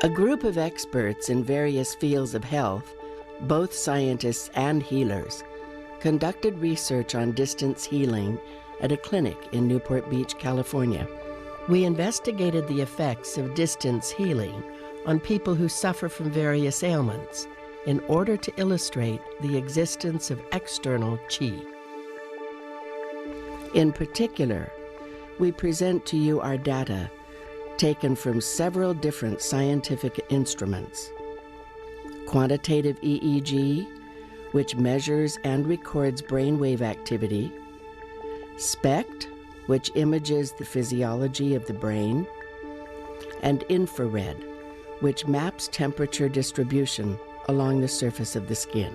A group of experts in various fields of health, both scientists and healers, conducted research on distance healing at a clinic in Newport Beach, California. We investigated the effects of distance healing on people who suffer from various ailments in order to illustrate the existence of external qi. In particular, we present to you our data taken from several different scientific instruments. Quantitative EEG, which measures and records brainwave activity, SPECT, which images the physiology of the brain, and infrared, which maps temperature distribution along the surface of the skin.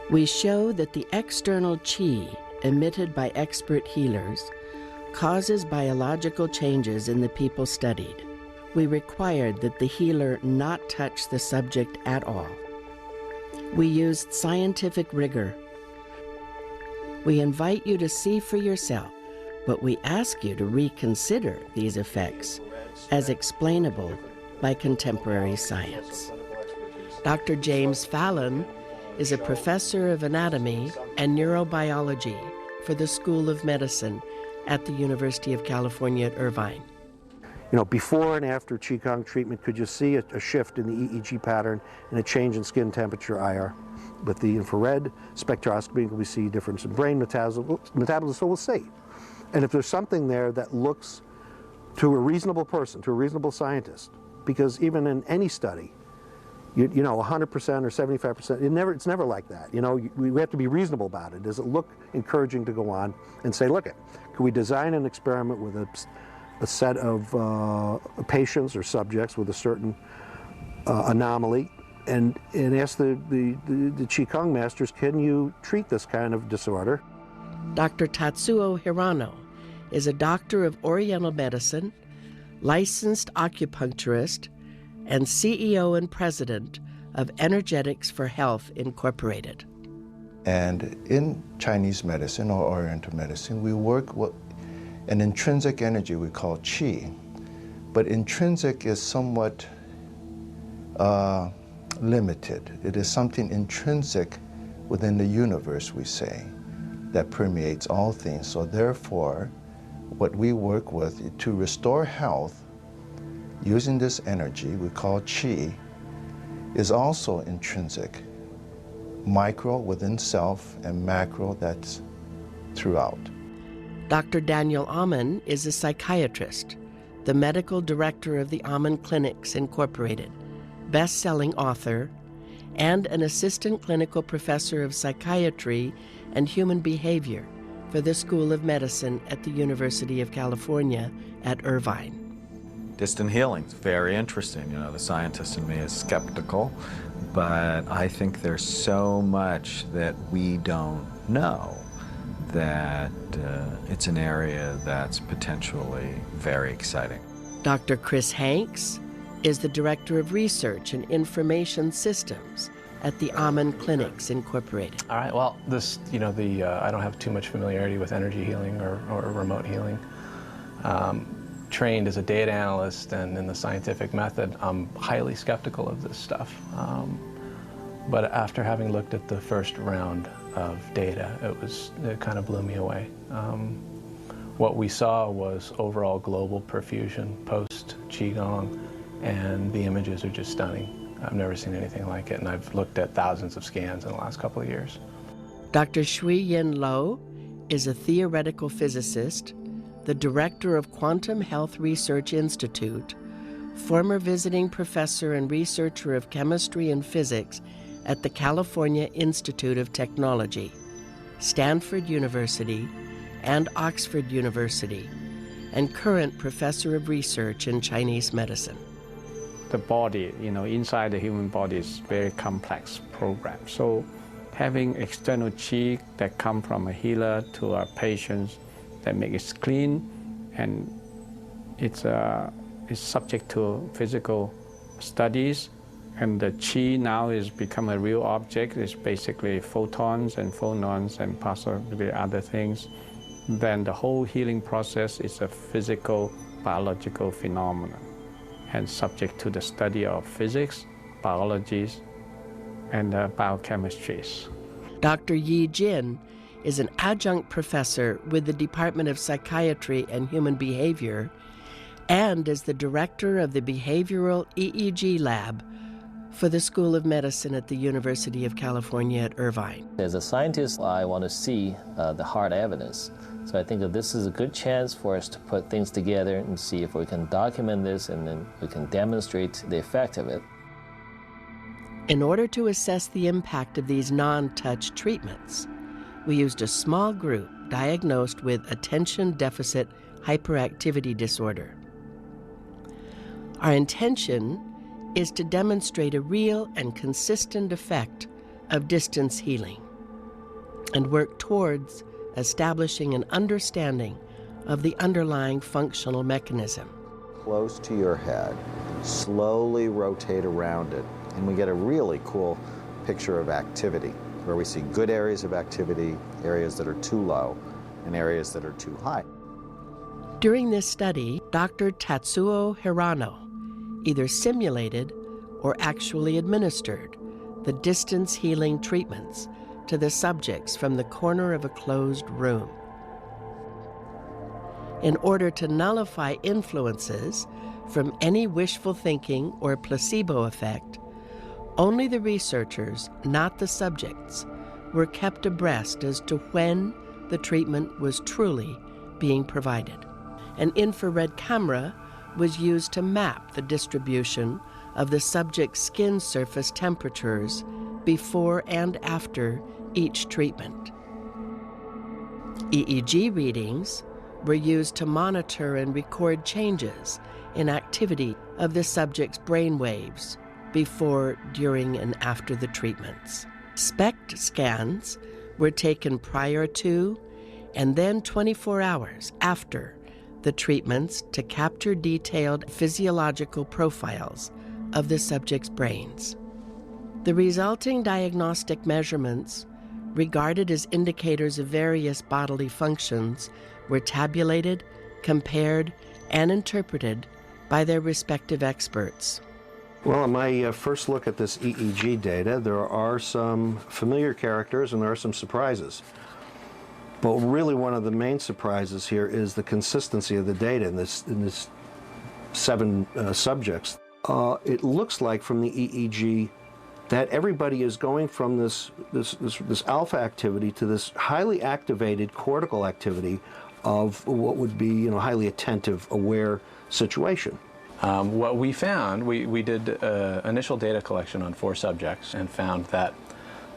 We show that the external qi emitted by expert healers causes biological changes in the people studied. We required that the healer not touch the subject at all. We used scientific rigor. We invite you to see for yourself, but we ask you to reconsider these effects as explainable by contemporary science. Dr. James Fallon is a professor of anatomy and neurobiology for the School of Medicine at the University of California at Irvine. You know, before and after Qigong treatment, could you see a shift in the EEG pattern and a change in skin temperature IR? With the infrared spectroscopy, we see difference in brain metabolism, so we'll see. And if there's something there that looks to a reasonable person, to a reasonable scientist, because even in any study, you know, 100% or 75%, it's never like that. You know, we have to be reasonable about it. Does it look encouraging to go on and say, look, could we design an experiment with a set of patients or subjects with a certain anomaly and ask the Qigong masters, can you treat this kind of disorder? Dr. Tatsuo Hirano is a doctor of Oriental medicine, licensed acupuncturist, and CEO and president of Energetics for Health Incorporated. And in Chinese medicine or Oriental medicine, we work with an intrinsic energy we call qi. But intrinsic is somewhat limited. It is something intrinsic within the universe, we say, that permeates all things. So therefore, what we work with to restore health using this energy we call qi is also intrinsic, micro within self and macro that's throughout. Dr. Daniel Amen is a psychiatrist, the medical director of the Amen Clinics Incorporated, best-selling author, and an assistant clinical professor of psychiatry and human behavior for the School of Medicine at the University of California at Irvine. Distant healing is very interesting. You know, the scientist in me is skeptical, but I think there's so much that we don't know that it's an area that's potentially very exciting. Dr. Chris Hanks is the Director of Research and Information Systems at the Amen Clinics Incorporated. All right, well, this, you know, I don't have too much familiarity with energy healing or remote healing. Trained as a data analyst and in the scientific method, I'm highly skeptical of this stuff. But after having looked at the first round of data, it kind of blew me away. What we saw was overall global perfusion post-Qigong, and the images are just stunning. I've never seen anything like it, and I've looked at thousands of scans in the last couple of years. Dr. Shui Yin Lo is a theoretical physicist, the director of Quantum Health Research Institute, former visiting professor and researcher of chemistry and physics at the California Institute of Technology, Stanford University, and Oxford University, and current professor of research in Chinese medicine. The body, you know, inside the human body is a very complex program. So having external qi that come from a healer to our patients that make it clean, and it's subject to physical studies, and the qi now is become a real object. It's basically photons and phonons and possibly other things. Then the whole healing process is a physical biological phenomena and subject to the study of physics, biology, and biochemistries. Dr. Yi Jin is an adjunct professor with the Department of Psychiatry and Human Behavior and is the director of the Behavioral EEG Lab for the School of Medicine at the University of California at Irvine. As a scientist, I want to see the hard evidence. So I think that this is a good chance for us to put things together and see if we can document this and then we can demonstrate the effect of it. In order to assess the impact of these non-touch treatments, we used a small group diagnosed with attention deficit hyperactivity disorder. Our intention is to demonstrate a real and consistent effect of distance healing and work towards establishing an understanding of the underlying functional mechanism. Close to your head, slowly rotate around it, and we get a really cool picture of activity, where we see good areas of activity, areas that are too low, and areas that are too high. During this study, Dr. Tatsuo Hirano either simulated or actually administered the distance healing treatments to the subjects from the corner of a closed room. In order to nullify influences from any wishful thinking or placebo effect, only the researchers, not the subjects, were kept abreast as to when the treatment was truly being provided. An infrared camera was used to map the distribution of the subject's skin surface temperatures before and after each treatment. EEG readings were used to monitor and record changes in activity of the subject's brain waves before, during, and after the treatments. SPECT scans were taken prior to and then 24 hours after the treatments to capture detailed physiological profiles of the subject's brains. The resulting diagnostic measurements, regarded as indicators of various bodily functions, were tabulated, compared, and interpreted by their respective experts. Well, in my first look at this EEG data, there are some familiar characters and there are some surprises. But really one of the main surprises here is the consistency of the data in this 7 subjects. It looks like from the EEG that everybody is going from this alpha activity to this highly activated cortical activity of what would be, highly attentive, aware situation. What we found, we did initial data collection on 4 subjects and found that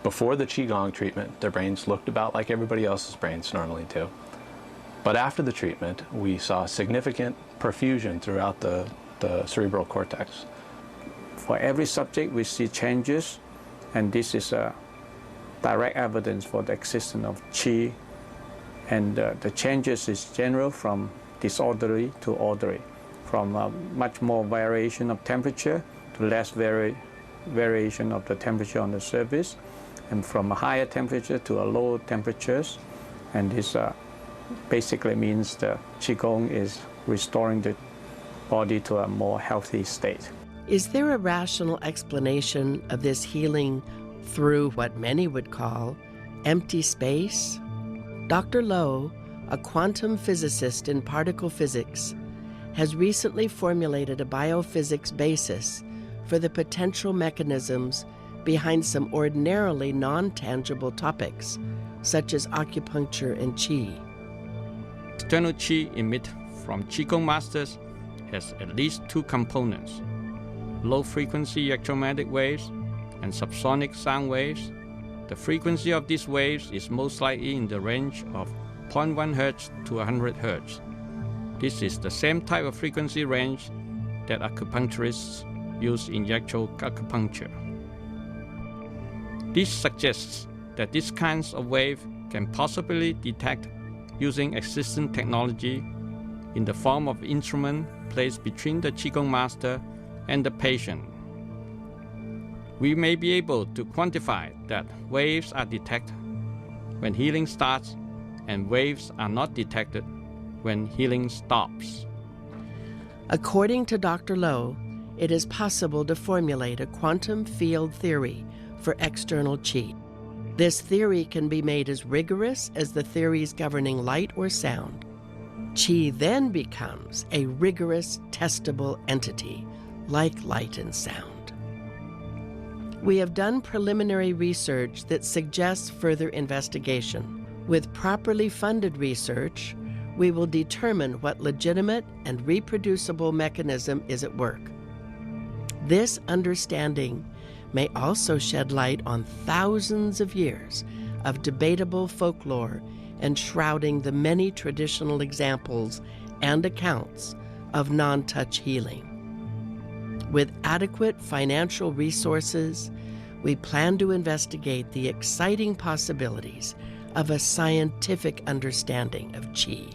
before the Qigong treatment, their brains looked about like everybody else's brains normally do. But after the treatment, we saw significant perfusion throughout the cerebral cortex. For every subject, we see changes, and this is a direct evidence for the existence of Qi. And the changes is general from disorderly to orderly, from much more variation of temperature to less variation of the temperature on the surface, and from a higher temperature to a lower temperatures. And this basically means the Qigong is restoring the body to a more healthy state. Is there a rational explanation of this healing through what many would call empty space? Dr. Lo, a quantum physicist in particle physics, has recently formulated a biophysics basis for the potential mechanisms behind some ordinarily non-tangible topics, such as acupuncture and Qi. External Qi emitted from Qigong masters has at least 2 components: low-frequency electromagnetic waves and subsonic sound waves. The frequency of these waves is most likely in the range of 0.1 Hz to 100 Hz. This is the same type of frequency range that acupuncturists use in electro acupuncture. This suggests that these kinds of waves can possibly detect using existing technology in the form of instrument placed between the Qigong master and the patient. We may be able to quantify that waves are detected when healing starts and waves are not detected when healing stops. According to Dr. Lo, it is possible to formulate a quantum field theory for external qi. This theory can be made as rigorous as the theories governing light or sound. Qi then becomes a rigorous, testable entity, like light and sound. We have done preliminary research that suggests further investigation. With properly funded research, we will determine what legitimate and reproducible mechanism is at work. This understanding may also shed light on thousands of years of debatable folklore enshrouding the many traditional examples and accounts of non-touch healing. With adequate financial resources, we plan to investigate the exciting possibilities of a scientific understanding of qi.